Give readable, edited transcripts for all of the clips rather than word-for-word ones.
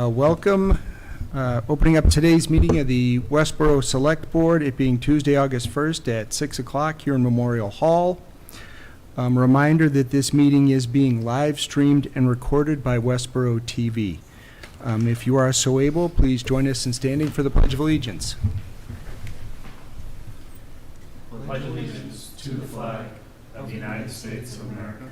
Welcome. Opening up today's meeting of the Westborough Select Board, it being Tuesday, August 1st at 6 o'clock here in Memorial Hall. Reminder that this meeting is being live streamed and recorded by Westborough TV. If you are so able, please join us in standing for the Pledge of Allegiance. Pledge allegiance to the flag of the United States of America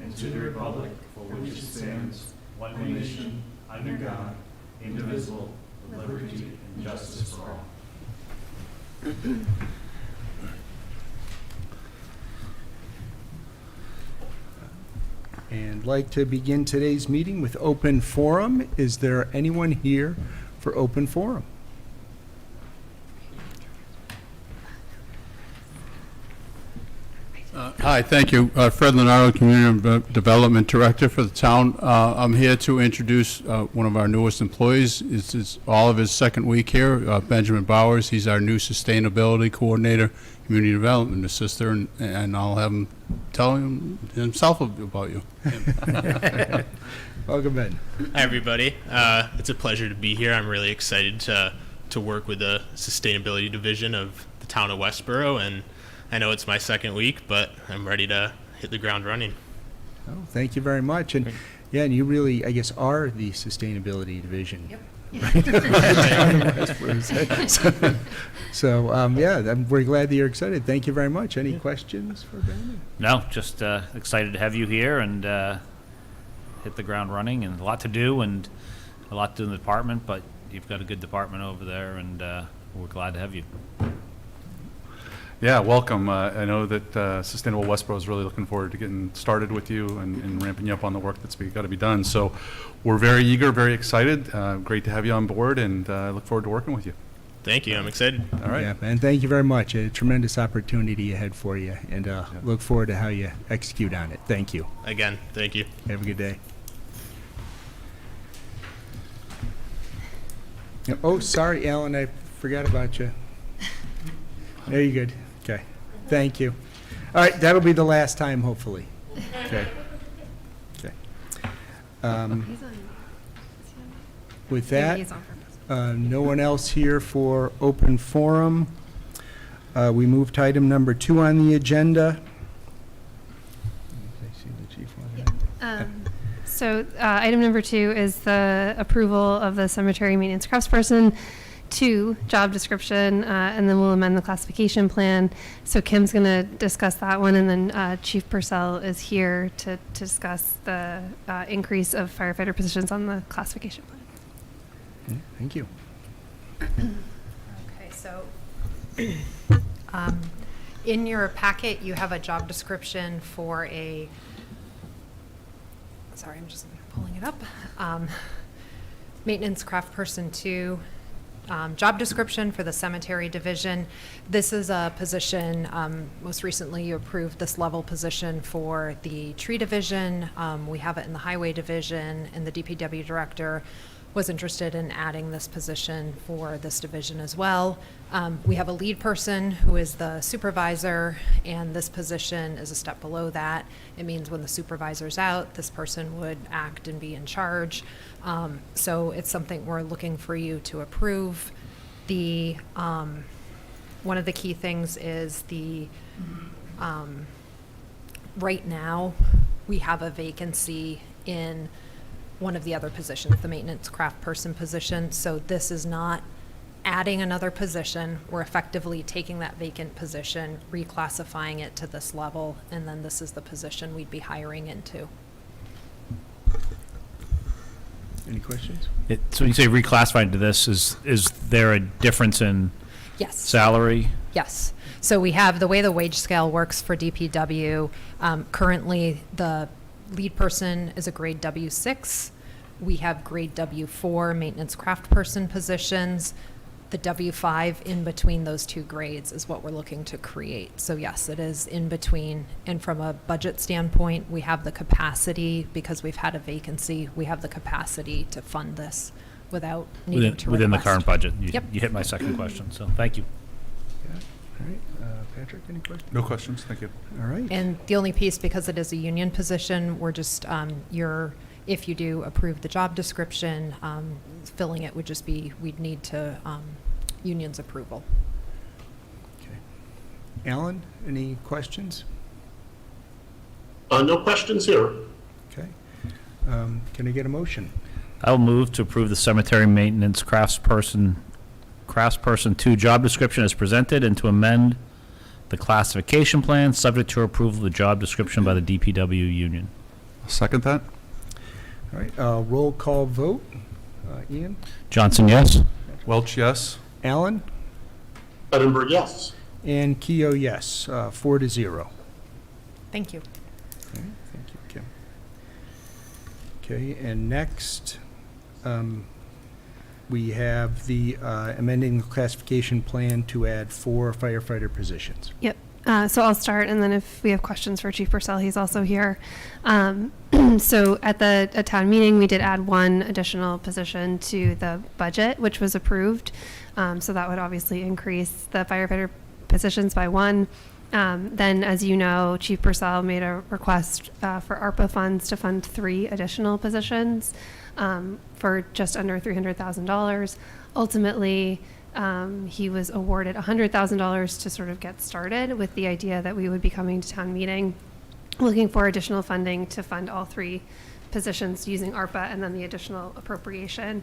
and to the republic for which it stands, one nation, under God, indivisible, with liberty and justice for all. And I'd like to begin today's meeting with open forum. Is there anyone here for open forum? Hi, thank you. Fred Lenardo, Community Development Director for the town. I'm here to introduce one of our newest employees. It's Oliver's second week here, Benjamin Bowers. He's our new Sustainability Coordinator, Community Development Assistant, and I'll have him tell himself about you. Welcome, Ben. Hi, everybody. It's a pleasure to be here. I'm really excited to work with the Sustainability Division of the town of Westborough, and I know it's my second week, but I'm ready to hit the ground running. Oh, thank you very much. And yeah, and you really, I guess, are the Sustainability Division. Yep. We're glad that you're excited. Thank you very much. Any questions for Ben? No, just excited to have you here and hit the ground running, and a lot to do and a lot to do in the department, but you've got a good department over there, and we're glad to have you. Yeah, welcome. I know that Sustainable Westborough is really looking forward to getting started with you and ramping you up on the work that's got to be done. So we're very eager, very excited. Great to have you on board, and look forward to working with you. Thank you. I'm excited. All right. Yeah, and thank you very much. A tremendous opportunity ahead for you, and look forward to how you execute on it. Thank you. Again, thank you. Have a good day. Oh, sorry, Alan, I forgot about you. There you good. Okay. Thank you. All right, that'll be the last time, hopefully. Okay. Okay. With that, no one else here for open forum. We move to item number 2 on the agenda. I see the chief wanted So item number 2 is the approval of the cemetery maintenance craftsperson 2 job description, and then we'll amend the classification plan. So Kim's going to discuss that one, and then Chief Purcell is here to discuss the increase of firefighter positions on the classification plan. Thank you. Okay, so in your packet, you have a job description for a, sorry, I'm just pulling it up. Maintenance craft person 2. Job description for the cemetery division. This is a position, most recently you approved this level position for the tree division. We have it in the highway division, and the DPW director was interested in adding this position for this division as well. We have a lead person who is the supervisor, and this position is a step below that. It means when the supervisor's out, this person would act and be in charge. So it's something we're looking for you to approve. The one of the key things is the right now we have a vacancy in one of the other positions, the maintenance craft person position. So this is not adding another position. We're effectively taking that vacant position, reclassifying it to this level, and then this is the position we'd be hiring into. Any questions? So when you say reclassified to this, is there a difference in Yes. salary? Yes. So we have the way the wage scale works for DPW. Currently, the lead person is a grade W6. We have grade W4 maintenance craft person positions. The W5 in between those 2 grades is what we're looking to create. So yes, it is in between. And from a budget standpoint, we have the capacity, because we've had a vacancy, we have the capacity to fund this without needing to within the request. current budget. Yep. You hit my second question, so thank you. Yeah. All right. Patrick, any questions? No questions. Thank you. All right. And the only piece, because it is a union position, we're just, your If you do approve the job description, filling it would just be, we'd need to, union's approval. Okay. Alan, any questions? No questions here. Okay. Can I get a motion? I'll move to approve the cemetery maintenance craftsperson 2 job description as presented and to amend the classification plan, subject to approval of the job description by the DPW union. I'll second that. All right, roll call vote. Ian? Johnson, yes? Welch, yes. Alan? Edinburgh, yes. And Keo, yes, 4-0. Thank you. Okay, thank you, Kim. Okay, and next, we have the amending the classification plan to add 4 firefighter positions. Yep. So I'll start, and then if we have questions for Chief Purcell, he's also here. So at the town meeting, we did add 1 additional position to the budget, which was approved. So that would obviously increase the firefighter positions by 1. Then, as you know, Chief Purcell made a request for ARPA funds to fund 3 additional positions for just under $300,000. Ultimately, he was awarded $100,000 to sort of get started, with the idea that we would be coming to town meeting looking for additional funding to fund all 3 positions using ARPA and then the additional appropriation.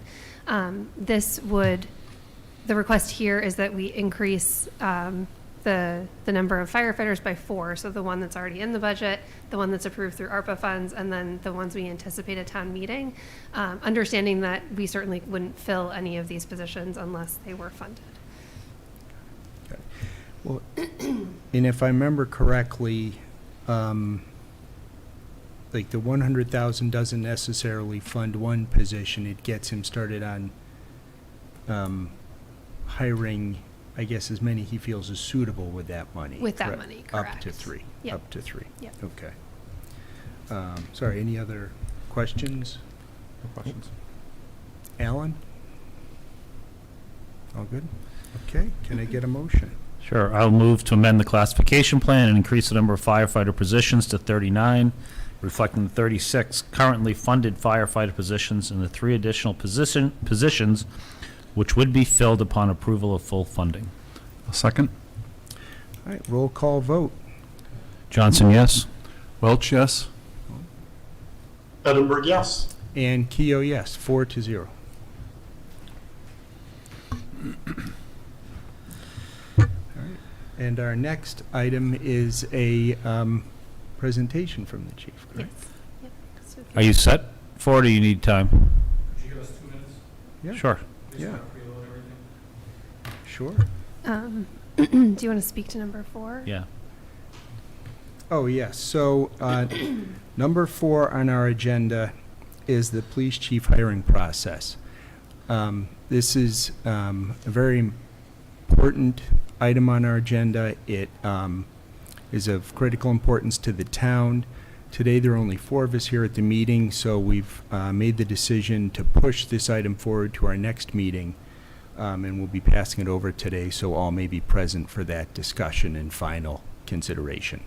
The request here is that we increase the number of firefighters by 4, so the one that's already in the budget, the one that's approved through ARPA funds, and then the ones we anticipate at town meeting, understanding that we certainly wouldn't fill any of these positions unless they were funded. Okay. Well, and if I remember correctly, like the 100,000 doesn't necessarily fund 1 position. It gets him started on hiring, I guess, as many he feels is suitable with that money. With that correct? money, Up correct. to 3. Yep. Up to 3. Yep. Okay. Sorry, any other questions? No questions. Alan? All good? Okay, can I get a motion? Sure. I'll move to amend the classification plan and increase the number of firefighter positions to 39, reflecting the 36 currently funded firefighter positions and the 3 additional positions which would be filled upon approval of full funding. I'll second. All right, roll call vote. Johnson, yes? Welch, yes. Edinburgh, yes. And Keo, yes, 4-0. All right, and our next item is a presentation from the chief, Yes. correct? Yep. So if Are you set for it, or do you need time? Could you give us 2 minutes? Yeah. Sure. Yeah. Preload everything? Sure. do you want to speak to number 4? Yeah. Oh, yes. So, number 4 on our agenda is the police chief hiring process. This is a very important item on our agenda. It is of critical importance to the town. Today, there are only 4 of us here at the meeting, so we've made the decision to push this item forward to our next meeting, and we'll be passing it over today, so all may be present for that discussion and final consideration.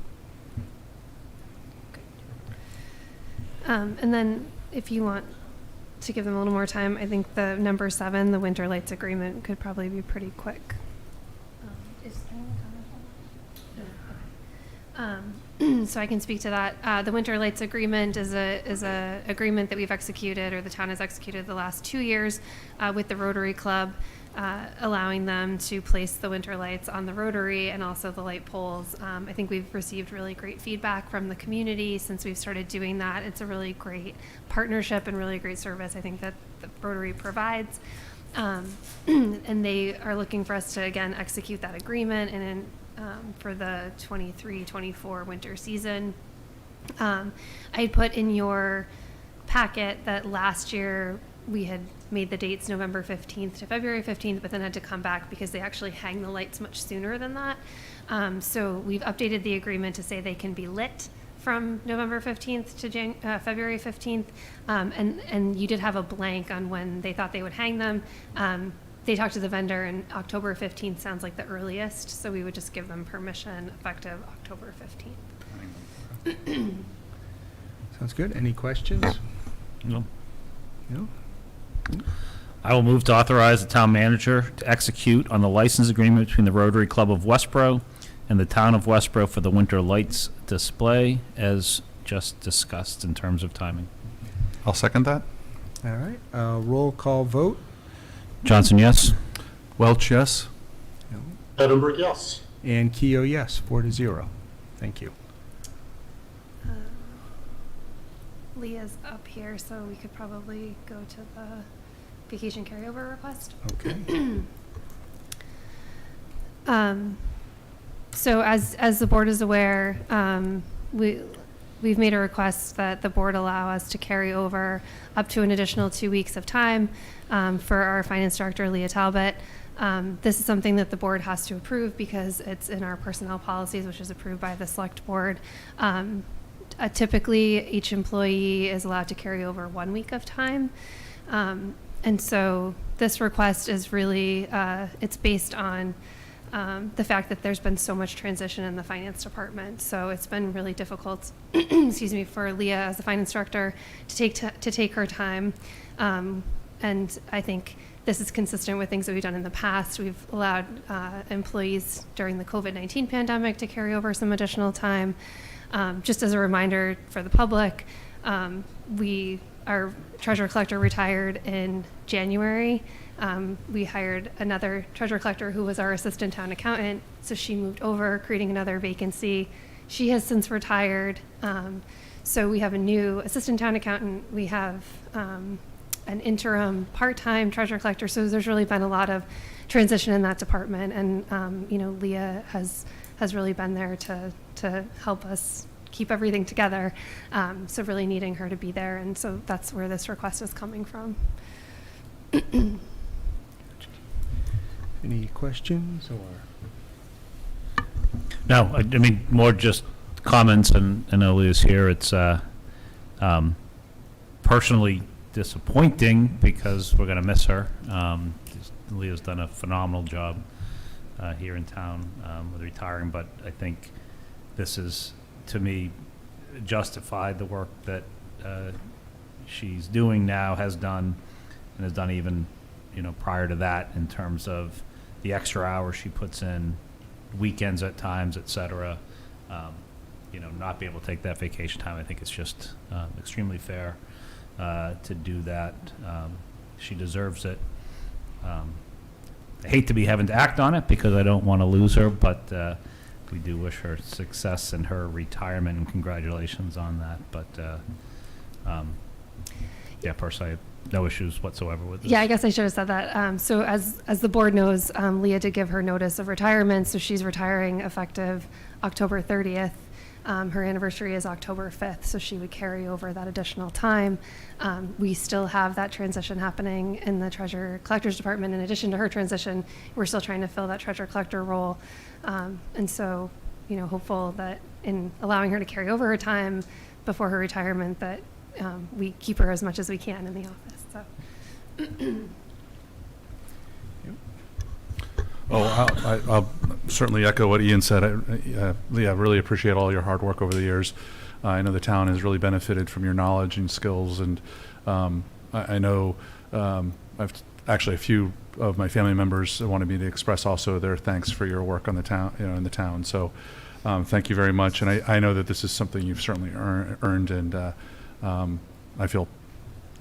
And then if you want to give them a little more time, I think the number 7, the winter lights agreement, could probably be pretty quick. Is anyone comment on that? So I can speak to that. The winter lights agreement is a agreement that we've executed, or the town has executed the last 2 years with the Rotary Club, allowing them to place the winter lights on the Rotary and also the light poles. I think we've received really great feedback from the community since we've started doing that. It's a really great partnership and really great service I think that the Rotary provides. And they are looking for us to, again, execute that agreement and for the 23-24 winter season. I put in your packet that last year we had made the dates November 15th to February 15th, but then had to come back because they actually hang the lights much sooner than that. So we've updated the agreement to say they can be lit from November 15th to February 15th. And you did have a blank on when they thought they would hang them. They talked to the vendor, and October 15th sounds like the earliest, so we would just give them permission effective October 15th. Sounds good. Any questions? No. No? I will move to authorize the town manager to execute on the license agreement between the Rotary Club of Westborough and the town of Westborough for the winter lights display as just discussed in terms of timing. I'll second that. All right, roll call vote. Johnson, yes? Welch, yes. Edinburgh, yes. And Keo, yes, 4-0. Thank you. Leah's up here, so we could probably go to the vacation carryover request. Okay. So as the board is aware, we've made a request that the board allow us to carry over up to an additional 2 weeks of time for our finance director, Leah Talbot. This is something that the board has to approve because it's in our personnel policies, which is approved by the select board. Typically, each employee is allowed to carry over 1 week of time. And so this request is really, it's based on the fact that there's been so much transition in the finance department. So it's been really difficult, excuse me, for Leah as the finance director to take her time. And I think this is consistent with things that we've done in the past. We've allowed employees during the COVID-19 pandemic to carry over some additional time. Just as a reminder for the public, our treasurer collector retired in January. We hired another treasurer collector who was our assistant town accountant, so she moved over, creating another vacancy. She has since retired, so we have a new assistant town accountant. We have an interim part-time treasurer collector, so there's really been a lot of transition in that department, and Leah has really been there to help us keep everything together, so really needing her to be there, and so that's where this request is coming from. Any questions or? No, I mean, more just comments, and I know Leah's here. It's personally disappointing because we're going to miss her. Leah's done a phenomenal job here in town with retiring, but I think this is, to me, justified the work that she's doing now, has done, and has done even, prior to that in terms of the extra hours she puts in, weekends at times, et cetera. Not be able to take that vacation time, I think it's just extremely fair to do that. She deserves it. I hate to be having to act on it because I don't want to lose her, but we do wish her success in her retirement, and congratulations on that. But personally, I have no issues whatsoever with this. Yeah, I guess I should have said that. So as the board knows, Leah did give her notice of retirement, so she's retiring effective October 30th. Her anniversary is October 5th, so she would carry over that additional time. We still have that transition happening in the treasurer collector's department. In addition to her transition, we're still trying to fill that treasurer collector role. And so, hopeful that in allowing her to carry over her time before her retirement, that we keep her as much as we can in the office. So. I'll certainly echo what Ian said. Leah, I really appreciate all your hard work over the years. I know the town has really benefited from your knowledge and skills, and I know I've actually a few of my family members wanted me to express also their thanks for your work on the town, in the town. So thank you very much, and I know that this is something you've certainly earned, and I feel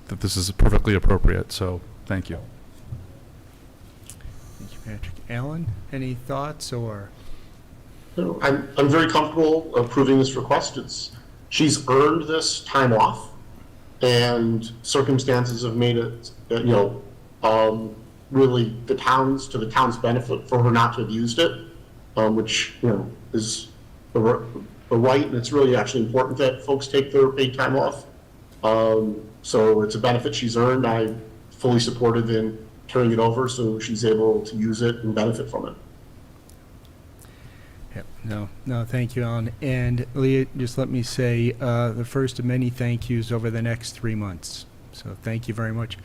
that this is perfectly appropriate. So thank you. Thank you, Patrick. Alan, any thoughts or? No, I'm very comfortable approving this request. She's earned this time off, and circumstances have made it, really the town's benefit for her not to have used it, which is a right, and it's really actually important that folks take their paid time off. So it's a benefit she's earned. I fully supportive in turning it over so she's able to use it and benefit from it. Yep. No, thank you, Alan. And Leah, just let me say the first of many thank yous over the next 3 months. So thank you very much.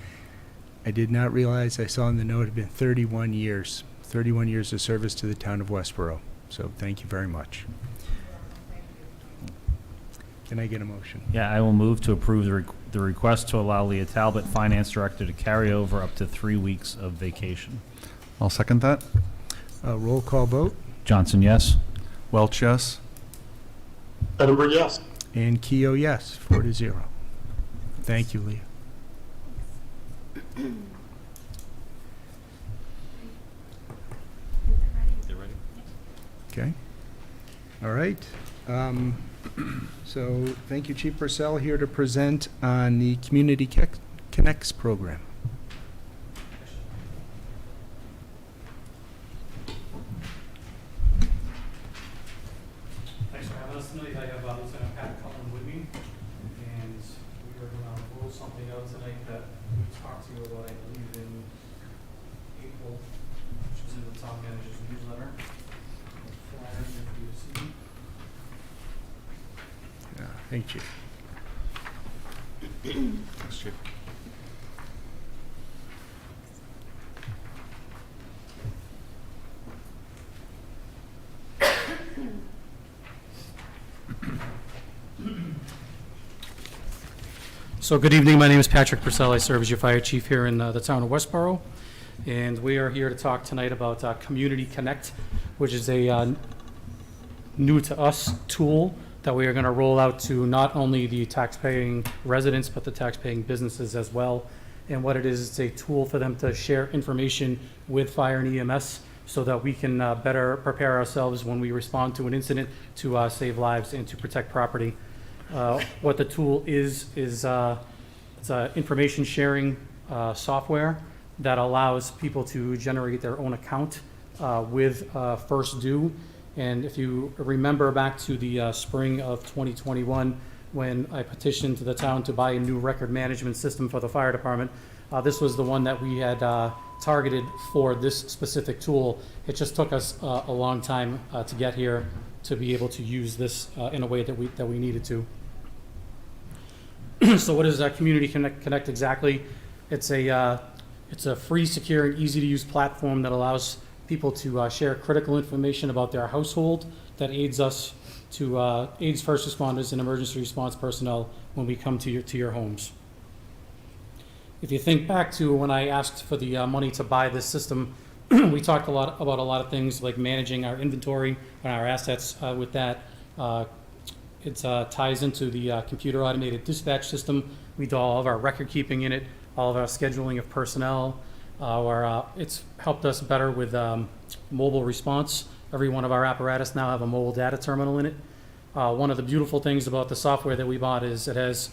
I did not realize, I saw in the note, it had been 31 years of service to the town of Westborough. So thank you very much. Can I get a motion? Yeah, I will move to approve the request to allow Leah Talbot, Finance Director, to carry over up to 3 weeks of vacation. I'll second that. Roll call vote, Johnson, yes? Welch, yes. Edinburgh, yes. and Keo, yes, 4-0. Thank you, Leah. They're ready. Okay. All right. So thank you, Chief Purcell, here to present on the Community Connects program. Thanks for having us tonight. I have Lieutenant Pat Cullen with me, and we are going to roll something out tonight that we talked to you about, I believe, in April, which is in the town manager's newsletter. Flyer here for you to see. Yeah, thank you. Thanks, Chief. So good evening, my name is Patrick Purcell. I serve as your fire chief here in the town of Westborough. And we are here to talk tonight about Community Connect, which is a new to us tool that we are going to roll out to not only the taxpaying residents, but the taxpaying businesses as well. And what it is, it's a tool for them to share information with fire and EMS so that we can better prepare ourselves when we respond to an incident to save lives and to protect property. What the tool is it's information sharing software that allows people to generate their own account with First Due. And if you remember back to the spring of 2021, when I petitioned to the town to buy a new record management system for the fire department, this was the one that we had targeted for this specific tool. It just took us a long time to get here to be able to use this in a way that we needed to. So what is Community Connect exactly? It's a free, secure, and easy-to-use platform that allows people to share critical information about their household that aids us to aids first responders and emergency response personnel when we come to your homes. If you think back to when I asked for the money to buy this system, we talked about a lot of things like managing our inventory and our assets with that. It ties into the computer automated dispatch system. We do all of our record keeping in it, all of our scheduling of personnel. It's helped us better with mobile response. Every one of our apparatus now have a mobile data terminal in it. One of the beautiful things about the software that we bought is it has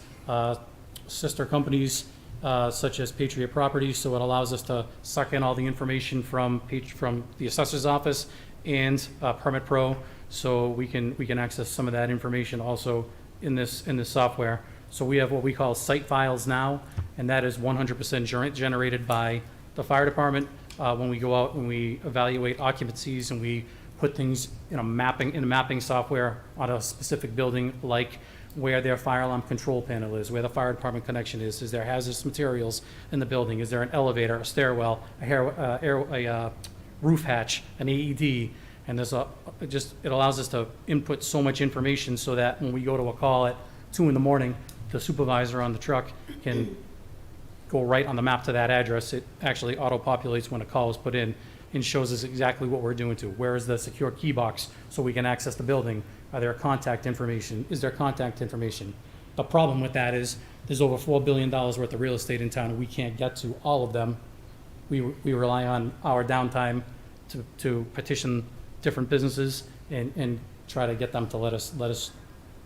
sister companies such as Patriot Properties, so it allows us to suck in all the information from the assessor's office and Permit Pro, so we can access some of that information also in this software. So we have what we call site files now, and that is 100% generated by the fire department. When we go out and we evaluate occupancies and we put things in a mapping software on a specific building, like where their fire alarm control panel is, where the fire department connection is there hazardous materials in the building, is there an elevator, a stairwell, a roof hatch, an AED, and it allows us to input so much information so that when we go to a call at 2 a.m, the supervisor on the truck can go right on the map to that address. It actually auto-populates when a call is put in and shows us exactly what we're doing to. Where is the secure key box so we can access the building? Are there contact information? Is there contact information? The problem with that is there's over $4 billion worth of real estate in town and we can't get to all of them. We rely on our downtime to petition different businesses and try to get them to let us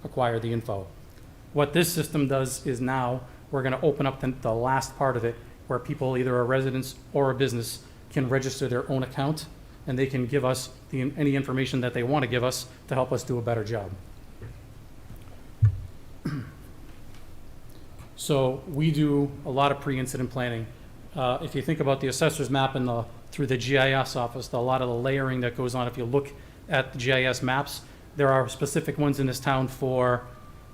acquire the info. What this system does is now we're going to open up the last part of it where people, either a residence or a business, can register their own account and they can give us any information that they want to give us to help us do a better job. So we do a lot of pre-incident planning. If you think about the assessor's map through the GIS office, a lot of the layering that goes on, if you look at the GIS maps, there are specific ones in this town for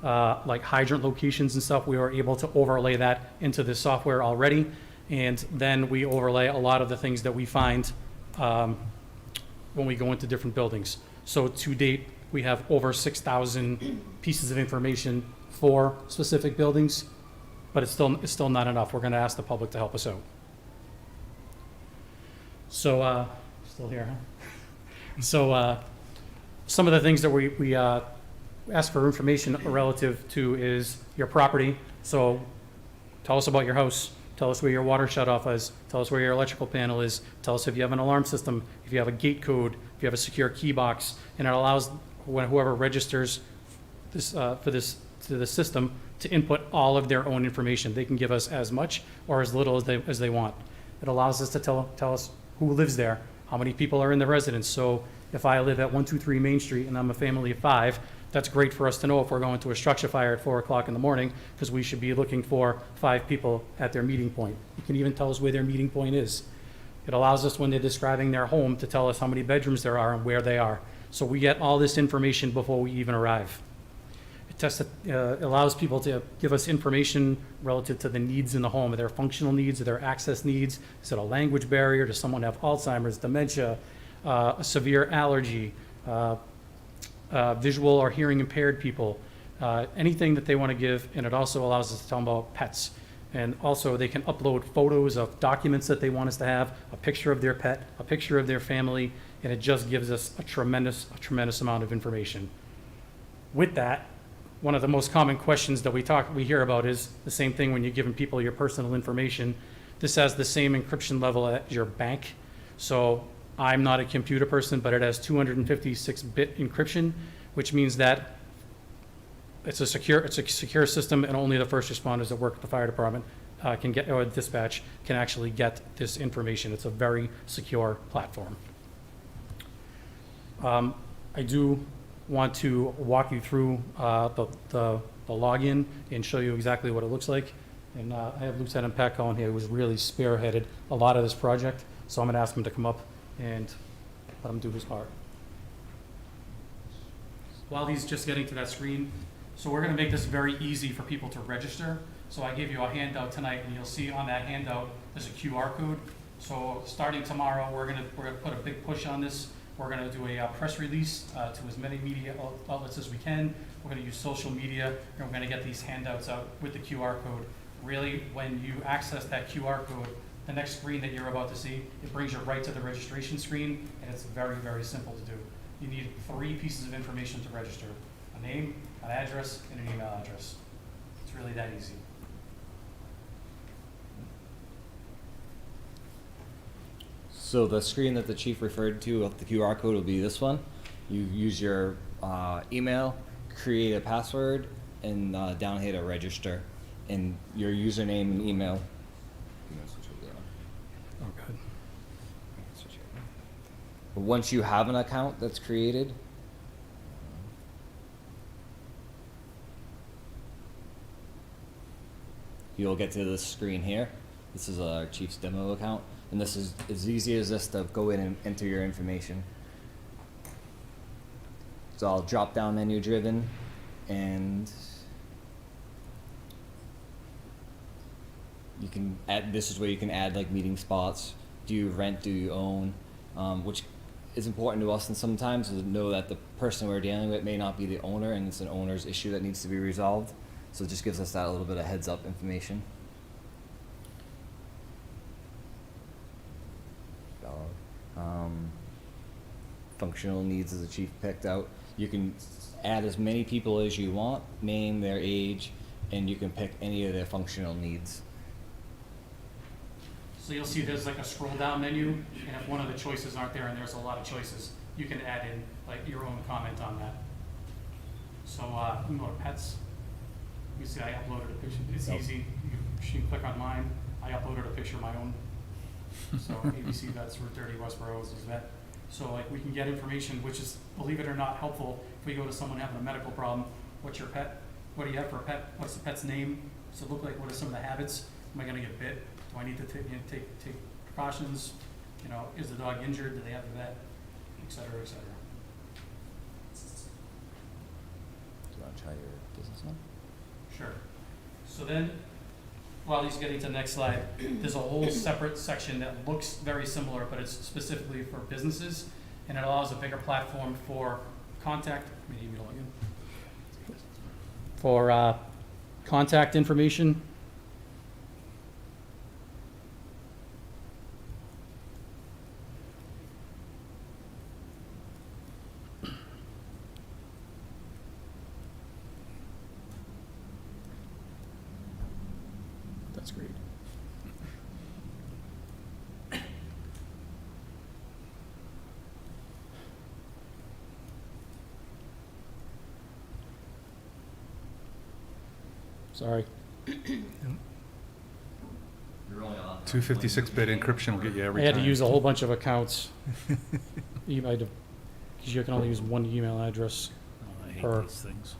like hydrant locations and stuff. We were able to overlay that into this software already, and then we overlay a lot of the things that we find when we go into different buildings. So to date, we have over 6,000 pieces of information for specific buildings, but it's still not enough. We're going to ask the public to help us out. So, still here, huh? So, some of the things that we ask for information relative to is your property. So tell us about your house. Tell us where your water shutoff is. Tell us where your electrical panel is. Tell us if you have an alarm system, if you have a gate code, if you have a secure key box. And it allows whoever registers this, to the system to input all of their own information. They can give us as much or as little as they want. It allows us to tell us who lives there, how many people are in the residence. So if I live at 123 Main Street and I'm a family of 5, that's great for us to know if we're going to a structure fire at 4 o'clock in the morning, because we should be looking for 5 people at their meeting point. You can even tell us where their meeting point is. It allows us, when they're describing their home, to tell us how many bedrooms there are and where they are. So we get all this information before we even arrive. It allows people to give us information relative to the needs in the home. Are there functional needs? Are there access needs? Is it a language barrier? Does someone have Alzheimer's, dementia, a severe allergy, visual or hearing impaired people, anything that they want to give. And it also allows us to tell them about pets. And also they can upload photos of documents that they want us to have, a picture of their pet, a picture of their family, and it just gives us a tremendous amount of information. With that, one of the most common questions that we hear about is the same thing when you're giving people your personal information. This has the same encryption level as your bank. So I'm not a computer person, but it has 256-bit encryption, which means that it's a secure system, and only the first responders that work at the fire department can get, or dispatch, can actually get this information. It's a very secure platform. I do want to walk you through the login and show you exactly what it looks like. And I have Lieutenant Pat Cohen here, who's really spearheaded a lot of this project. So I'm going to ask him to come up and let him do his part. While he's just getting to that screen, so we're going to make this very easy for people to register. So I gave you a handout tonight, and you'll see on that handout there's a QR code. So starting tomorrow, we're going to put a big push on this. We're going to do a press release to as many media outlets as we can. We're going to use social media, and we're going to get these handouts out with the QR code. Really, when you access that QR code, the next screen that you're about to see, it brings you right to the registration screen, and it's very, very simple to do. You need 3 pieces of information to register: a name, an address, and an email address. It's really that easy. So the screen that the chief referred to of the QR code will be this one. You use your email, create a password, and down here to register, and your username and email. Oh, good. But once you have an account that's created, you'll get to this screen here. This is our chief's demo account, and this is as easy as this to go in and enter your information. It's all drop-down menu driven, and you can add, this is where you can add like meeting spots. Do you rent, do you own? Which is important to us, and sometimes to know that the person we're dealing with may not be the owner, and it's an owner's issue that needs to be resolved. So it just gives us that little bit of heads up information. Functional needs as the chief picked out. You can add as many people as you want, name, their age, and you can pick any of their functional needs. So you'll see there's like a scroll down menu, and if one of the choices aren't there, and there's a lot of choices, you can add in like your own comment on that. So you can go to pets. You see I uploaded a picture. It's easy. You can click on mine. I uploaded a picture of my own. So ABC Vets, Route 30, Westborough is his vet. So like we can get information, which is, believe it or not, helpful if we go to someone having a medical problem. What's your pet? What do you have for a pet? What's the pet's name? Does it look like? What are some of the habits? Am I going to get bit? Do I need to take precautions? You know, is the dog injured? Do they have the vet? Et cetera, et cetera. Do you want to try your business one? Sure. So then, while he's getting to the next slide, there's a whole separate section that looks very similar, but it's specifically for businesses, and it allows a bigger platform for contact, for contact information. That's great. Sorry. 256-bit encryption will get you I every had time. to use a whole bunch of accounts. Because you can only use one email address. Oh, I hate Per- these things.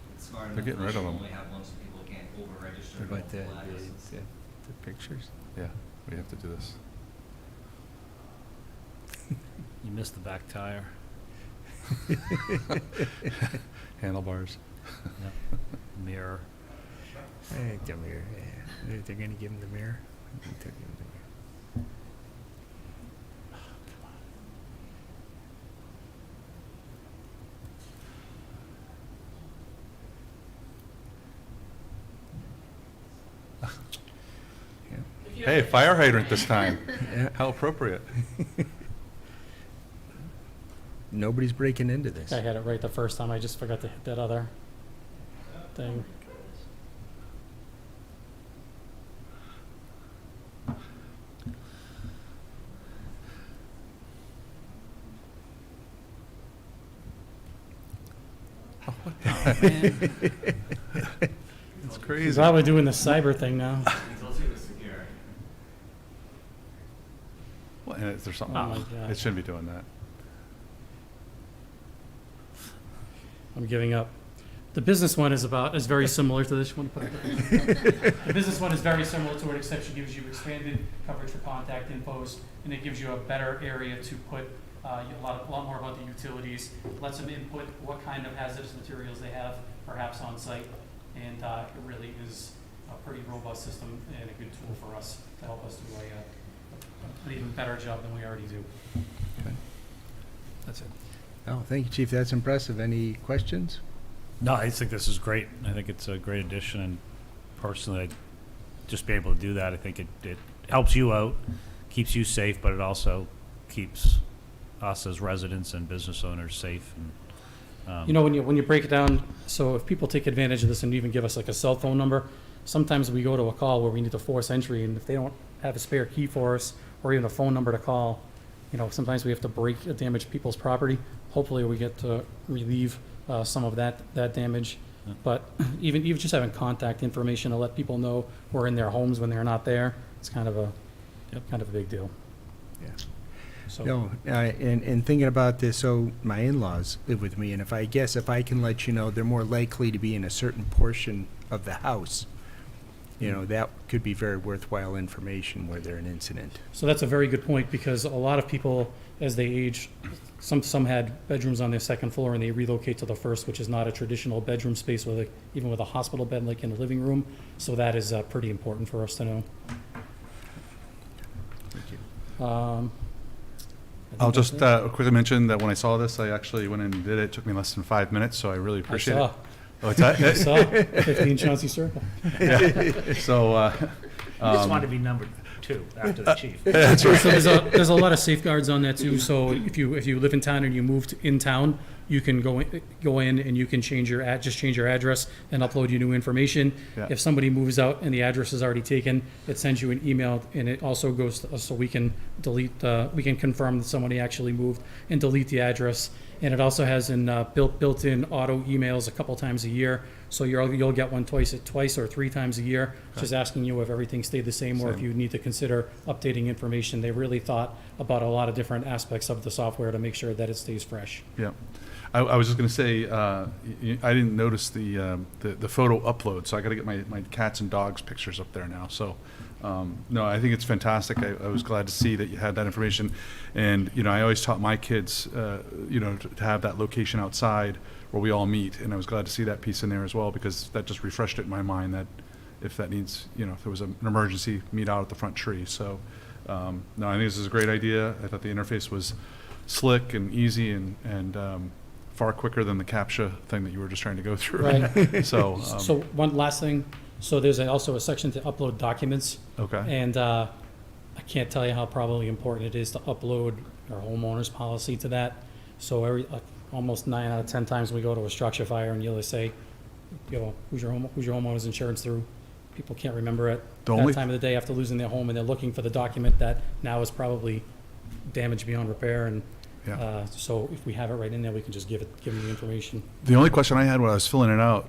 They're getting rid of them. What about the pictures? Yeah, we have to do this. You missed the back tire. Handlebars. Yep. Mirror. Hey, the mirror, yeah. They're gonna give him the mirror. They took him the mirror. Hey, fire hydrant this time. Yeah. How appropriate. Nobody's breaking into this. I had it right the first time, I just forgot to hit that other thing. It's He's crazy. probably doing the cyber thing now. Well, and is there something? Oh my God. It shouldn't be doing that. I'm giving up. The business one is very similar to this one. The business one is very similar to it, except it gives you expanded coverage for contact infos, and it gives you a better area to put a lot more about the utilities. Lets them input what kind of hazardous materials they have, perhaps on site, and it really is a pretty robust system and a good tool for us to help us do an even better job than we already do. That's it. Oh, thank you, Chief. That's impressive. Any questions? No, I think this is great. I think it's a great addition, and personally, I'd just be able to do that. I think it helps you out, keeps you safe, but it also keeps us as residents and business owners safe. And You know, when you break it down, so if people take advantage of this and even give us like a cell phone number, sometimes we go to a call where we need to force entry, and if they don't have a spare key for us or even a phone number to call, you know, sometimes we have to break damage people's property. Hopefully, we get to relieve some of that damage. Yeah. But even just having contact information to let people know we're in their homes when they're not there, it's kind of a big deal. Yeah. So No, and thinking about this, so my in-laws live with me, and if I can let you know, they're more likely to be in a certain portion of the house, you know, that could be very worthwhile information where there's an incident. So that's a very good point, because a lot of people, as they age, some had bedrooms on their second floor and they relocate to the first, which is not a traditional bedroom space, even with a hospital bed like in the living room. So that is pretty important for us to know. Thank you. I think I'll that's just it. quickly mention that when I saw this, I actually went in and did it. It took me less than 5 minutes, so I really appreciate it. Oh, it's I that? saw 15 Chauncey Circle. So, I just wanted to be number 2 after the chief. that's right. So there's a lot of safeguards on that too. So if you live in town and you moved in town, you can go in and you can change your address and upload your new information. Yeah. If somebody moves out and the address is already taken, it sends you an email, and it also goes to us so we can we can confirm that somebody actually moved and delete the address. And it also has built-in auto emails a couple times a year. So you'll get one twice or 3 times a year, just asking you if everything stayed the same or if you need to consider updating information. They really thought about a lot of different aspects of the software to make sure that it stays fresh. Yeah. I was just going to say, I didn't notice the photo upload, so I got to get my cats and dogs pictures up there now. So, no, I think it's fantastic. I was glad to see that you had that information. And, you know, I always taught my kids, you know, to have that location outside where we all meet. And I was glad to see that piece in there as well, because that just refreshed it in my mind that if that needs, you know, if there was an emergency, meet out at the front tree. So, no, I think this is a great idea. I thought the interface was slick and easy and far quicker than the CAPTCHA thing that you were just trying to go through. Right. So, So one last thing, so there's also a section to upload documents, okay, and I can't tell you how probably important it is to upload our homeowner's policy to that. So almost 9 out of 10 times we go to a structure fire and you'll say, you know, who's your homeowner's insurance through? People can't remember it. The only- That time of the day after losing their home, and they're looking for the document that now is probably damaged beyond repair, and yeah. so if we have it right in there, we can just give them the information. The only question I had when I was filling it out,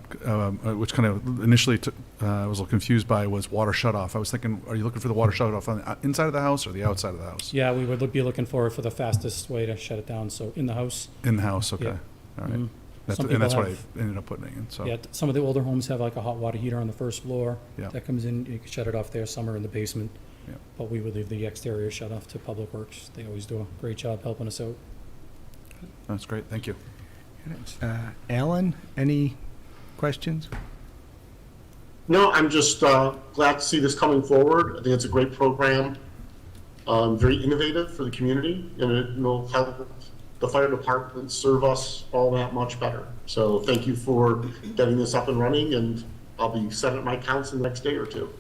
which kind of initially I was a little confused by, was water shutoff. I was thinking, are you looking for the water shutoff on the inside of the house or the outside of the house? Yeah, we would be looking for the fastest way to shut it down, so in the house. In the house, okay. Yeah. All right. Mhm. That's, Some and that's people what I have- ended up putting it in, so. Yeah, some of the older homes have like a hot water heater on the first floor. Yeah. That comes in, you can shut it off there, some are in the basement. Yeah. But we would leave the exterior shut off to Public Works. They always do a great job helping us out. That's great, thank you. Alan, any questions? No, I'm just glad to see this coming forward. I think it's a great program, very innovative for the community, and it will help the fire department serve us all that much better. So thank you for getting this up and running, and I'll be setting up my accounts in the next day or two.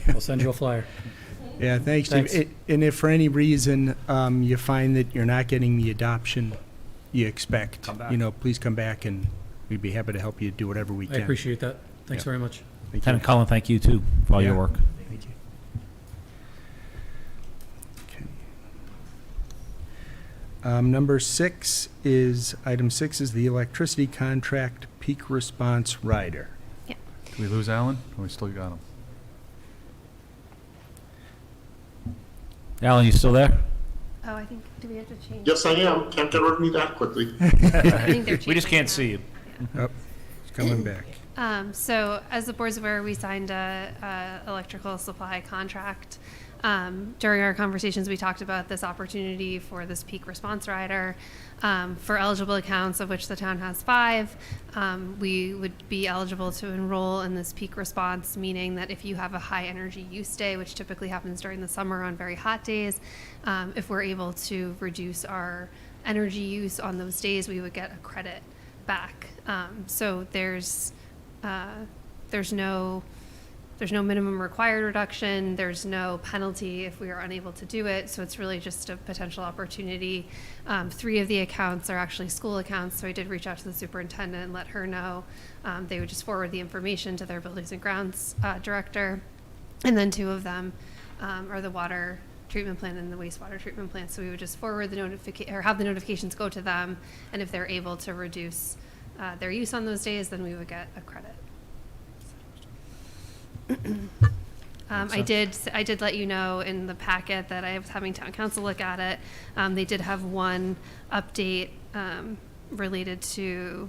I'll send you a flyer. Yeah, thanks, Steve. Thanks. And if for any reason you find that you're not getting the adoption you expect, you know, please come back and we'd be happy to help you do whatever we I can. appreciate that. Thanks Yeah. very much. Thank you. Lieutenant Cullen, thank you too for all your Yeah. work. Thank you. Okay. Number 6 is, item 6 is the electricity contract peak response rider. Did we lose Alan? Or we still got him? Alan, you still there? Oh, I think, do we have to change? Yes, I am. Can't get rid of me that quickly. I think they're We just changing can't that. see you. Oh, it's coming back. So as the board's aware, we signed a electrical supply contract. During our conversations, we talked about this opportunity for this peak response rider. For eligible accounts, of which the town has 5, we would be eligible to enroll in this peak response, meaning that if you have a high energy use day, which typically happens during the summer on very hot days, if we're able to reduce our energy use on those days, we would get a credit back. So there's no minimum required reduction. There's no penalty if we are unable to do it. So it's really just a potential opportunity. 3 of the accounts are actually school accounts. So I did reach out to the superintendent and let her know. They would just forward the information to their buildings and grounds director. And then 2 of them are the water treatment plant and the wastewater treatment plant. So we would just forward the notification or have the notifications go to them. And if they're able to reduce their use on those days, then we would get a credit. I did let you know in the packet that I was having town council look at it. They did have one update related to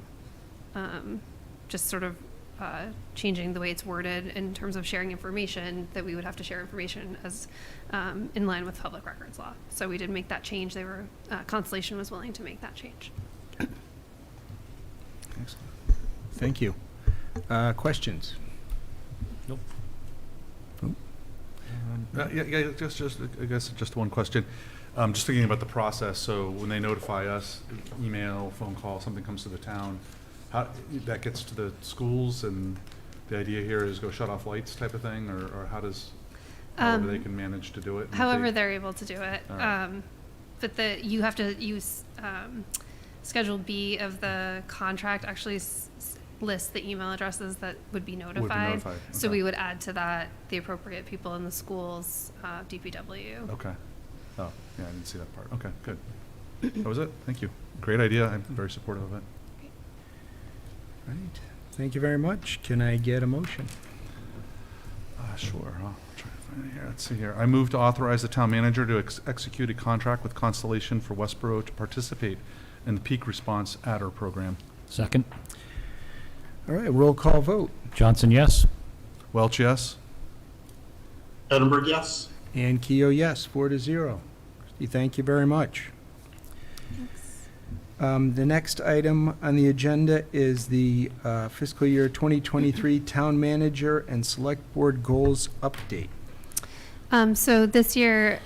just sort of changing the way it's worded in terms of sharing information, that we would have to share information as in line with public records law. So we did make that change. Constellation was willing to make that change. Excellent. Thank you. Questions? Nope. Yeah, just, I guess, just one question. Just thinking about the process, so when they notify us, email, phone call, something comes to the town, how, that gets to the schools, and the idea here is go shut off lights type of thing, or how does, however they can manage to do it? However they're able to do it. All right. But you have to use Schedule B of the contract actually lists the email addresses that would be notified. notified, So okay. we would add to that the appropriate people in the schools, DPW. Okay. Oh, yeah, I didn't see that part. Okay, good. That was it. Thank you. Great idea. I'm very supportive of it. Right. Thank you very much. Can I get a motion? Sure. I'll try to find it here. Let's see here. I move to authorize the town manager to execute a contract with Constellation for Westborough to participate in the peak response adder program. Second. All right, roll call vote. Johnson, yes? Welch, yes? Edinburgh, yes? And Keo, yes, 4-0. Christie, thank you very much. The next item on the agenda is the fiscal year 2023 Town Manager and Select Board Goals Update. So this year,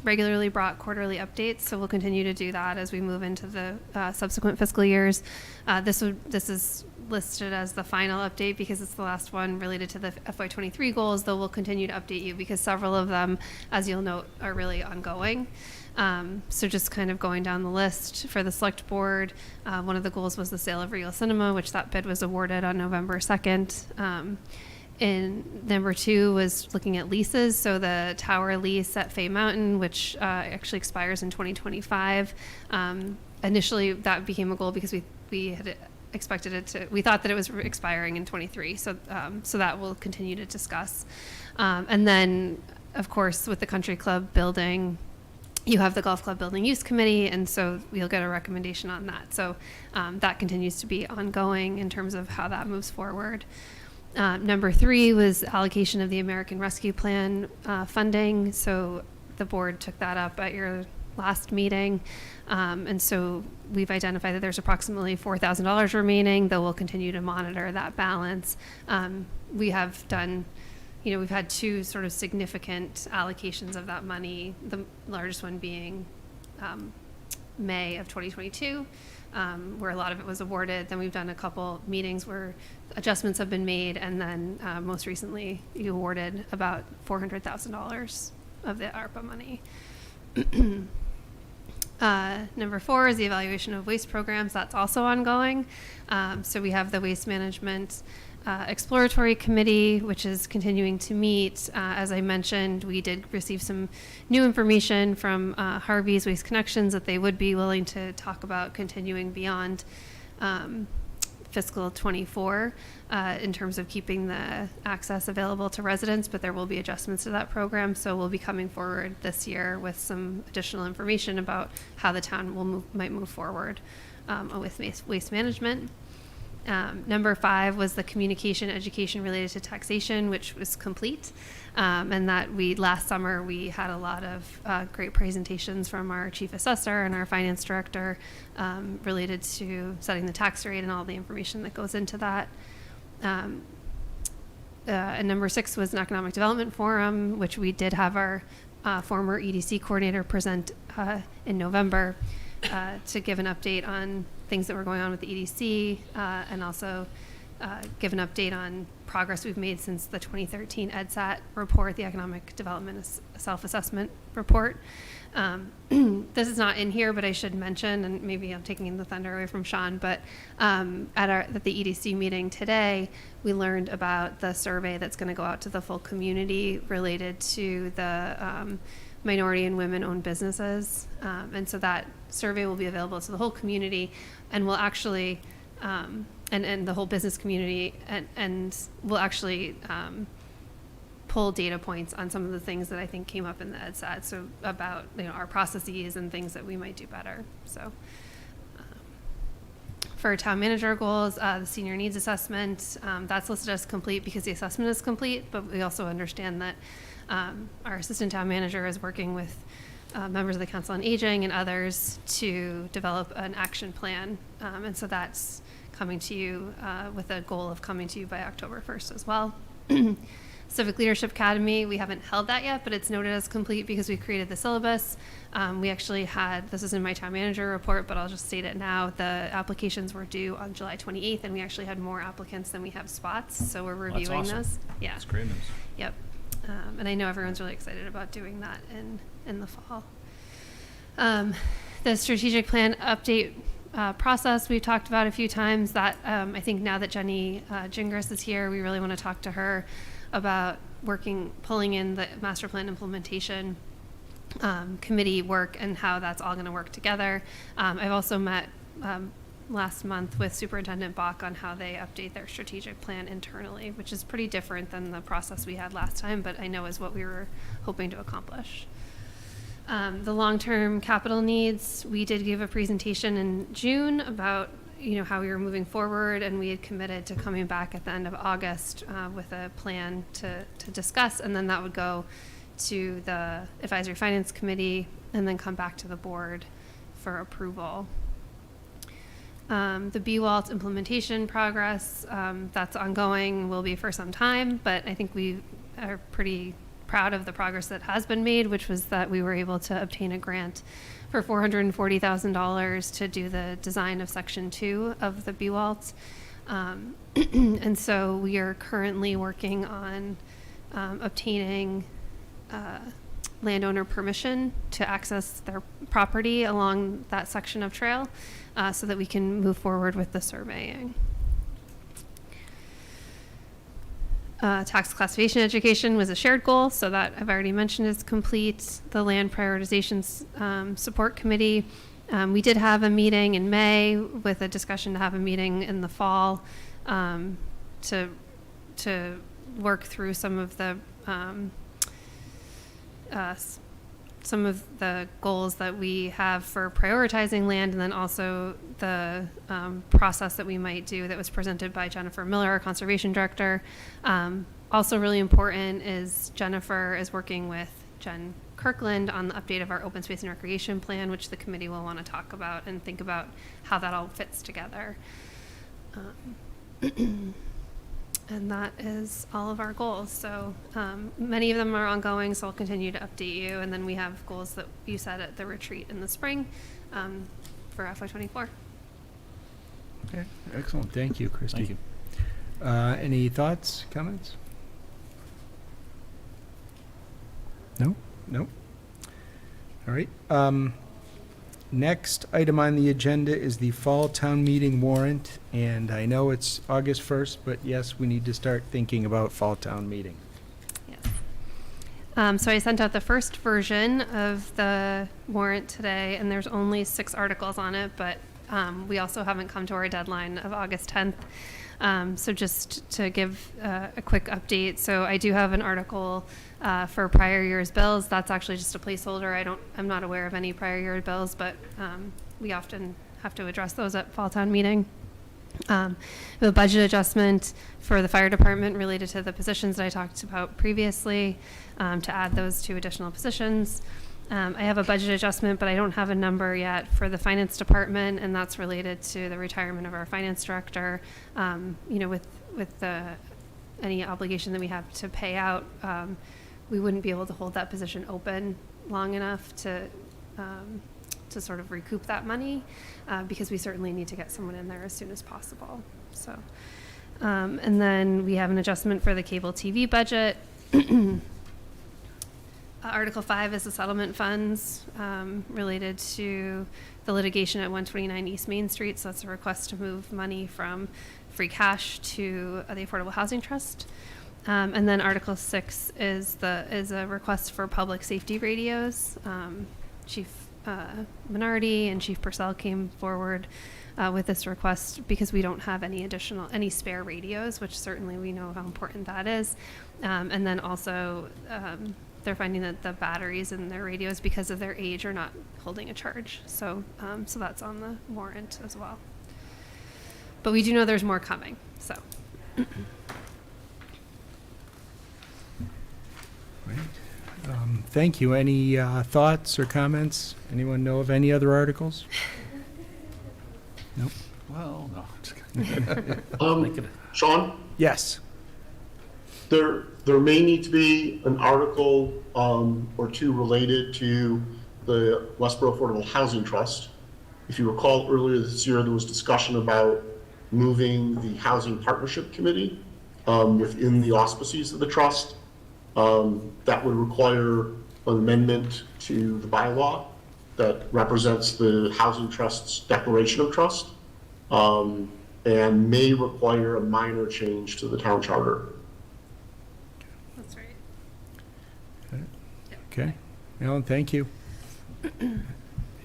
regularly brought quarterly updates, so we'll continue to do that as we move into the subsequent fiscal years. This is listed as the final update because it's the last one related to the FY23 goals, though we'll continue to update you because several of them, as you'll note, are really ongoing. So just kind of going down the list for the select board, one of the goals was the sale of Regal Cinema, which that bid was awarded on November 2nd. And number 2 was looking at leases. So the tower lease at Fay Mountain, which actually expires in 2025. Initially, that became a goal because we had expected it to. We thought that it was expiring in 23. So that we'll continue to discuss. And then, of course, with the country club building, you have the golf club building use committee, and so we'll get a recommendation on that. So that continues to be ongoing in terms of how that moves forward. Number 3 was allocation of the American Rescue Plan funding. So the board took that up at your last meeting. And so we've identified that there's approximately $4,000 remaining, though we'll continue to monitor that balance. We have done, we've had 2 sort of significant allocations of that money, the largest one being May of 2022. Where a lot of it was awarded. Then we've done a couple meetings where adjustments have been made, and then most recently you awarded about $400,000 of the ARPA money. Number 4 is the evaluation of waste programs. That's also ongoing. So we have the Waste Management Exploratory Committee, which is continuing to meet. As I mentioned, we did receive some new information from Harvey's Waste Connections that they would be willing to talk about continuing beyond fiscal 24 in terms of keeping the access available to residents, but there will be adjustments to that program. So we'll be coming forward this year with some additional information about how the town might move forward with waste management. Number 5 was the communication education related to taxation, which was complete. And that last summer we had a lot of great presentations from our chief assessor and our finance director related to setting the tax rate and all the information that goes into that. And number 6 was an economic development forum, which we did have our former EDC coordinator present in November to give an update on things that were going on with the EDC, and also give an update on progress we've made since the 2013 EDSAT report, the Economic Development Self-Assessment Report. This is not in here, but I should mention, and maybe I'm taking the thunder away from Sean, but at the EDC meeting today, we learned about the survey that's going to go out to the full community related to the minority and women-owned businesses. And so that survey will be available to the whole community, and will actually, and the whole business community, and will actually pull data points on some of the things that I think came up in the EDSAT, so about our processes and things that we might do better. So for town manager goals, the senior needs assessment, that's listed as complete because the assessment is complete, but we also understand that our assistant town manager is working with members of the Council on Aging and others to develop an action plan. And so that's coming to you with a goal of coming to you by October 1st as well. Civic Leadership Academy, we haven't held that yet, but it's noted as complete because we created the syllabus. We actually had, this is in my town manager report, but I'll just state it now, the applications were due on July 28th, and we actually had more applicants than we have spots, so we're reviewing those. Yeah. That's great news. Yep. And I know everyone's really excited about doing that in the fall. The strategic plan update process we've talked about a few times. That I think now that Jenny Gingras is here, we really want to talk to her about pulling in the master plan implementation committee work and how that's all going to work together. I've also met last month with Superintendent Bach on how they update their strategic plan internally, which is pretty different than the process we had last time, but I know is what we were hoping to accomplish. The long-term capital needs, we did give a presentation in June about how we were moving forward, and we had committed to coming back at the end of August with a plan to discuss, and then that would go to the Advisory Finance Committee and then come back to the board for approval. The BWALT implementation progress, that's ongoing, will be for some time, but I think we are pretty proud of the progress that has been made, which was that we were able to obtain a grant for $440,000 to do the design of Section 2 of the BWALT. And so we are currently working on obtaining landowner permission to access their property along that section of trail so that we can move forward with the surveying. Tax classification education was a shared goal, so that I've already mentioned is complete. The land prioritization support committee, we did have a meeting in May with a discussion to have a meeting in the fall to work through some of the goals that we have for prioritizing land, and then also the process that we might do that was presented by Jennifer Miller, our conservation director. Also really important is Jennifer is working with Jen Kirkland on the update of our open space and recreation plan, which the committee will want to talk about and think about how that all fits together. And that is all of our goals. So many of them are ongoing, so I'll continue to update you. And then we have goals that you set at the retreat in the spring for FY24. Okay, excellent. Thank you, Christy. Thank you. Any thoughts, comments? No? No? All right. Next item on the agenda is the fall town meeting warrant, and I know it's August 1st, but yes, we need to start thinking about fall town meeting. Yes. So I sent out the first version of the warrant today, and there's only 6 articles on it, but we also haven't come to our deadline of August 10th. So just to give a quick update, so I do have an article for prior year's bills. That's actually just a placeholder. I'm not aware of any prior year bills, but we often have to address those at fall town meeting. We have a budget adjustment for the fire department related to the positions that I talked about previously, to add those 2 additional positions. I have a budget adjustment, but I don't have a number yet for the finance department, and that's related to the retirement of our finance director. With any obligation that we have to pay out, we wouldn't be able to hold that position open long enough to sort of recoup that money, because we certainly need to get someone in there as soon as possible. So, and then we have an adjustment for the cable TV budget. Article 5 is the settlement funds related to the litigation at 129 East Main Street. So that's a request to move money from free cash to the Affordable Housing Trust. And then Article 6 is a request for public safety radios. Chief Minardi and Chief Purcell came forward with this request because we don't have any spare radios, which certainly we know how important that is. And then also they're finding that the batteries in their radios, because of their age, are not holding a charge. So so that's on the warrant as well. But we do know there's more coming, so. Right. Thank you. Any thoughts or comments? Anyone know of any other articles? Nope. Well, no. Just kidding. Sean, Yes. there may need to be an article or 2 related to the Westborough Affordable Housing Trust. If you recall, earlier this year, there was discussion about moving the Housing Partnership Committee within the auspices of the trust. That would require an amendment to the bylaw that represents the Housing Trust's declaration of trust, and may require a minor change to the town charter. That's right. Okay. Alan, thank you. It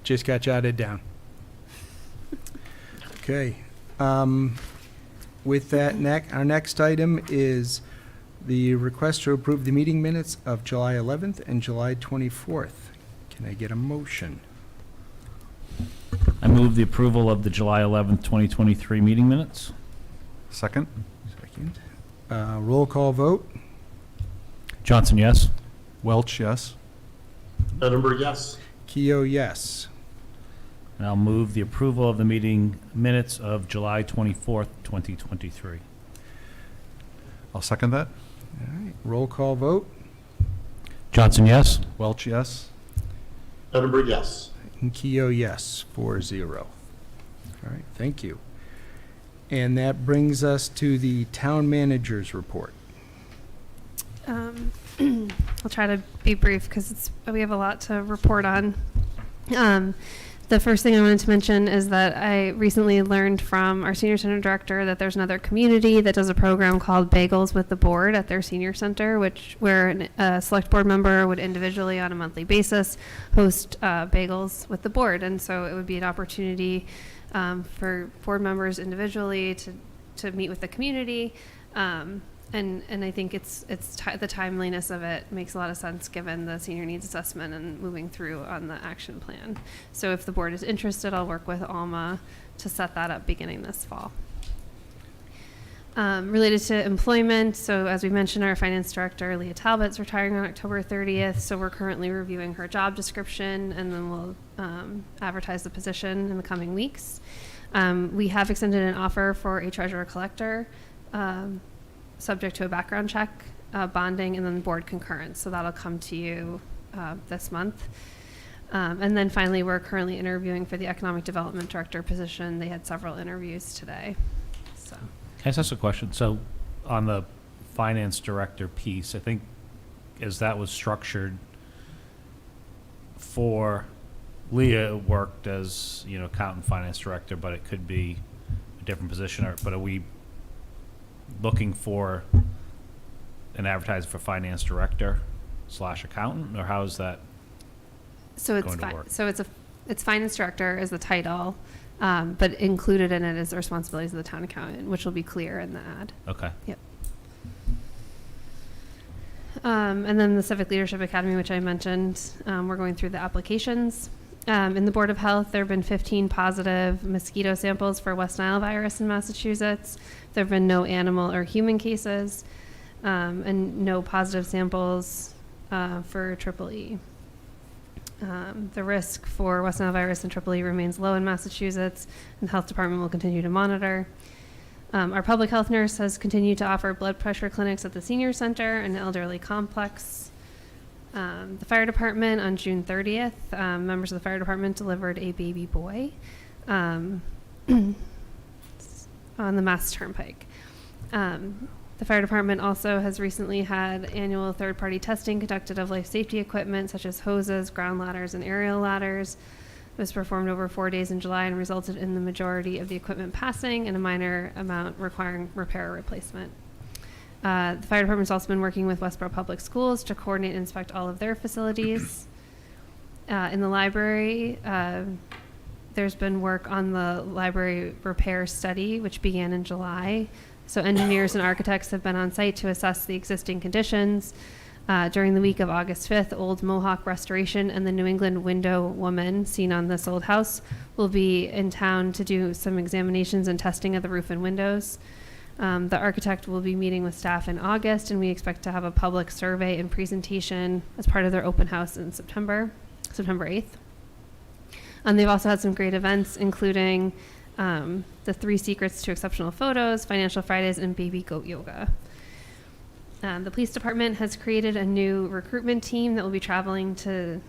just got jotted down. Okay. With that, our next item is the request to approve the meeting minutes of July 11th and July 24th. Can I get a motion? I move the approval of the July 11th, 2023 meeting minutes. Second? Second. Roll call vote. Johnson, yes. Welch, yes. Edinburgh, yes. Keough, yes. And I'll move the approval of the meeting minutes of July 24th, 2023. I'll second that. All right. Roll call vote. Johnson, yes? Welch, yes. Edinburgh, yes. And Keo, yes, 4-0. All right, thank you. And that brings us to the town manager's report. I'll try to be brief because we have a lot to report on. The first thing I wanted to mention is that I recently learned from our senior center director that there's another community that does a program called Bagels with the Board at their senior center, where a select board member would individually on a monthly basis host bagels with the board. And so it would be an opportunity for board members individually to meet with the community. And I think the timeliness of it makes a lot of sense given the senior needs assessment and moving through on the action plan. So if the board is interested, I'll work with Alma to set that up beginning this fall. Related to employment, so as we mentioned, our finance director, Leah Talbot's retiring on October 30th. So we're currently reviewing her job description, and then we'll advertise the position in the coming weeks. We have extended an offer for a treasurer collector, subject to a background check, bonding, and then board concurrence. So that'll come to you this month. And then finally, we're currently interviewing for the economic development director position. They had several interviews today. So. Can I just ask a question? So on the finance director piece, I think as that was structured for Leah, it worked as, accountant finance director, but it could be a different position. But are we looking for an advertisement for finance director / accountant, or how is that So going to work? So it's finance director is the title, but included in it is the responsibilities of the town accountant, which will be clear in the ad. Okay. Yep. And then the Civic Leadership Academy, which I mentioned, we're going through the applications. In the Board of Health, there have been 15 positive mosquito samples for West Nile virus in Massachusetts. There have been no animal or human cases, and no positive samples for EEE. The risk for West Nile virus and EEE remains low in Massachusetts, and the health department will continue to monitor. Our public health nurse has continued to offer blood pressure clinics at the senior center and elderly complex. The fire department on June 30th, members of the fire department delivered a baby boy on the Mass Turnpike. The fire department also has recently had annual third-party testing conducted of life safety equipment such as hoses, ground ladders, and aerial ladders. It was performed over 4 days in July and resulted in the majority of the equipment passing and a minor amount requiring repair or replacement. The fire department's also been working with Westborough Public Schools to coordinate and inspect all of their facilities. In the library, there's been work on the library repair study, which began in July. So engineers and architects have been on site to assess the existing conditions. During the week of August 5th, Old Mohawk Restoration and the New England Window Woman, seen on this old house, will be in town to do some examinations and testing of the roof and windows. The architect will be meeting with staff in August, and we expect to have a public survey and presentation as part of their open house in September 8th. They've also had some great events, including the 3 Secrets to Exceptional Photos, Financial Fridays, and Baby Goat Yoga. The police department has created a new recruitment team that will be traveling the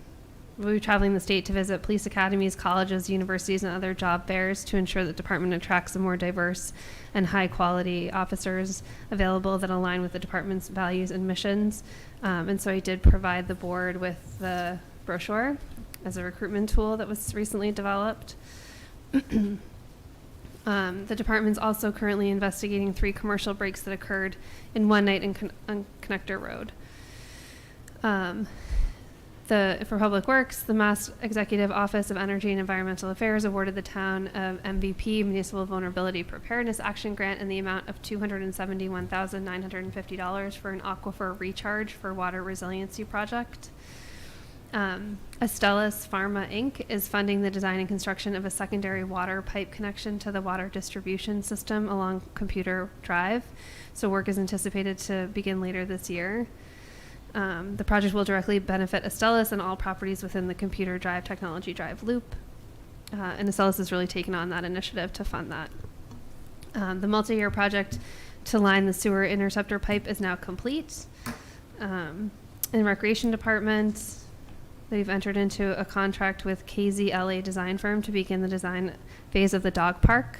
state to visit police academies, colleges, universities, and other job fairs to ensure that the department attracts a more diverse and high-quality officers available that align with the department's values and missions. And so I did provide the board with the brochure as a recruitment tool that was recently developed. The department's also currently investigating 3 commercial breaks that occurred in one night on Connector Road. For Public Works, the Mass Executive Office of Energy and Environmental Affairs awarded the town of MVP Municipal Vulnerability Preparedness Action Grant in the amount of $271,950 for an aquifer recharge for water resiliency project. Astellas Pharma Inc. is funding the design and construction of a secondary water pipe connection to the water distribution system along Computer Drive. So work is anticipated to begin later this year. The project will directly benefit Astellas and all properties within the Computer Drive Technology Drive loop. And Astellas has really taken on that initiative to fund that. The multi-year project to line the sewer interceptor pipe is now complete. In Recreation Department, they've entered into a contract with KZLA Design Firm to begin the design phase of the dog park.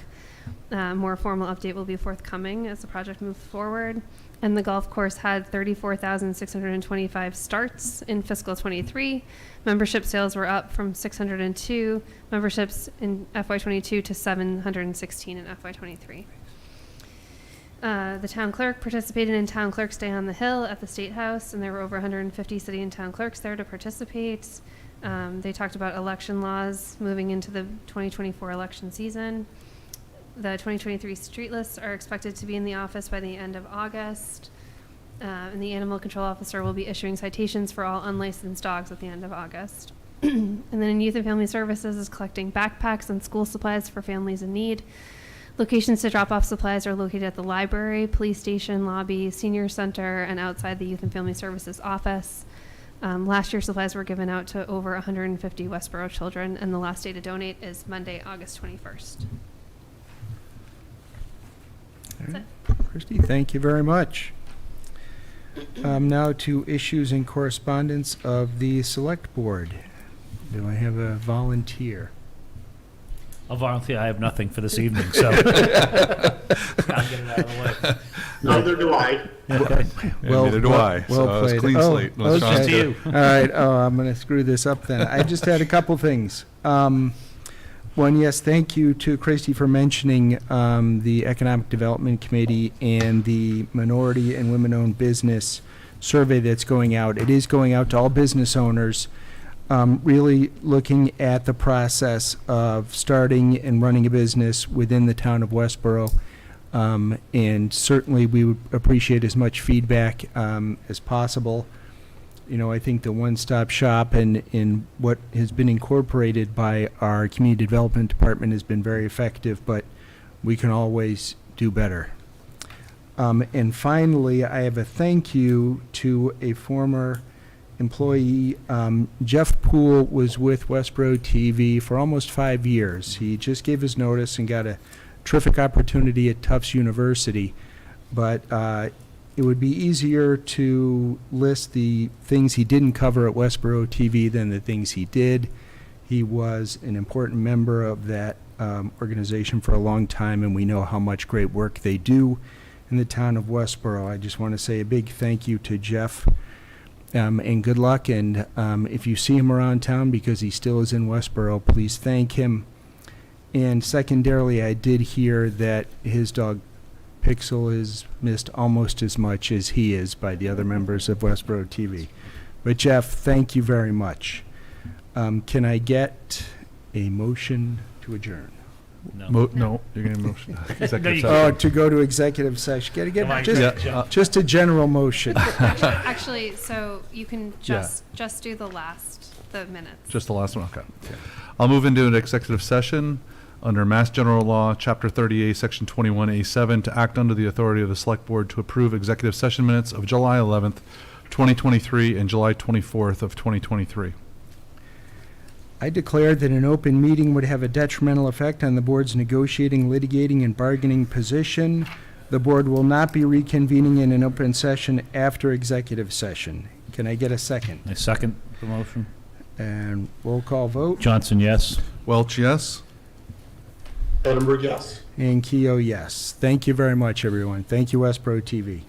More formal update will be forthcoming as the project moves forward. And the golf course had 34,625 starts in fiscal 23. Membership sales were up from 602 memberships in FY22 to 716 in FY23. The town clerk participated in Town Clerk's Day on the Hill at the State House, and there were over 150 city and town clerks there to participate. They talked about election laws moving into the 2024 election season. The 2023 street lists are expected to be in the office by the end of August. And the animal control officer will be issuing citations for all unlicensed dogs at the end of August. And then in Youth and Family Services is collecting backpacks and school supplies for families in need. Locations to drop off supplies are located at the library, police station, lobby, senior center, and outside the Youth and Family Services office. Last year, supplies were given out to over 150 Westborough children, and the last day to donate is Monday, August 21st. That's it. Christie, thank you very much. Now to issues and correspondence of the Select Board. Do I have a volunteer? I'll volunteer. I have nothing for this evening, so I'll get it out of the way. Neither do I. Okay. Neither do I. Well So it's played. clean Oh, slate. No, Sean's okay. to you. All right. Oh, I'm going to screw this up then. I just had a couple things. One, yes, thank you to Christie for mentioning the Economic Development Committee and the Minority and Women-Owned Business survey that's going out. It is going out to all business owners, really looking at the process of starting and running a business within the town of Westborough. And certainly we would appreciate as much feedback as possible. You know, I think the one-stop shop and what has been incorporated by our community development department has been very effective, but we can always do better. And finally, I have a thank you to a former employee. Jeff Poole was with Westborough TV for almost 5 years. He just gave his notice and got a terrific opportunity at Tufts University, but it would be easier to list the things he didn't cover at Westborough TV than the things he did. He was an important member of that organization for a long time, and we know how much great work they do in the town of Westborough. I just want to say a big thank you to Jeff, and good luck. And if you see him around town, because he still is in Westborough, please thank him. And secondarily, I did hear that his dog Pixel is missed almost as much as he is by the other members of Westborough TV. But Jeff, thank you very much. Can I get a motion to adjourn? No. No, you're going to motion. Executive you session. Oh, to go to executive session. Gotta Come on, get Jeff. just a general motion. Actually, so you can Yeah. just do the minutes. Just the last one, okay. I'll move into an executive session under Mass General Law, Chapter 38, Section 21A7, to act under the authority of the Select Board to approve executive session minutes of July 11th, 2023, and July 24th of 2023. I declare that an open meeting would have a detrimental effect on the board's negotiating, litigating, and bargaining position. The board will not be reconvening in an open session after executive session. Can I get a second? I second the motion. And roll call vote. Johnson, yes. Welch, yes? Edinburgh, yes. And Keough, yes. Thank you very much, everyone. Thank you, Westborough TV.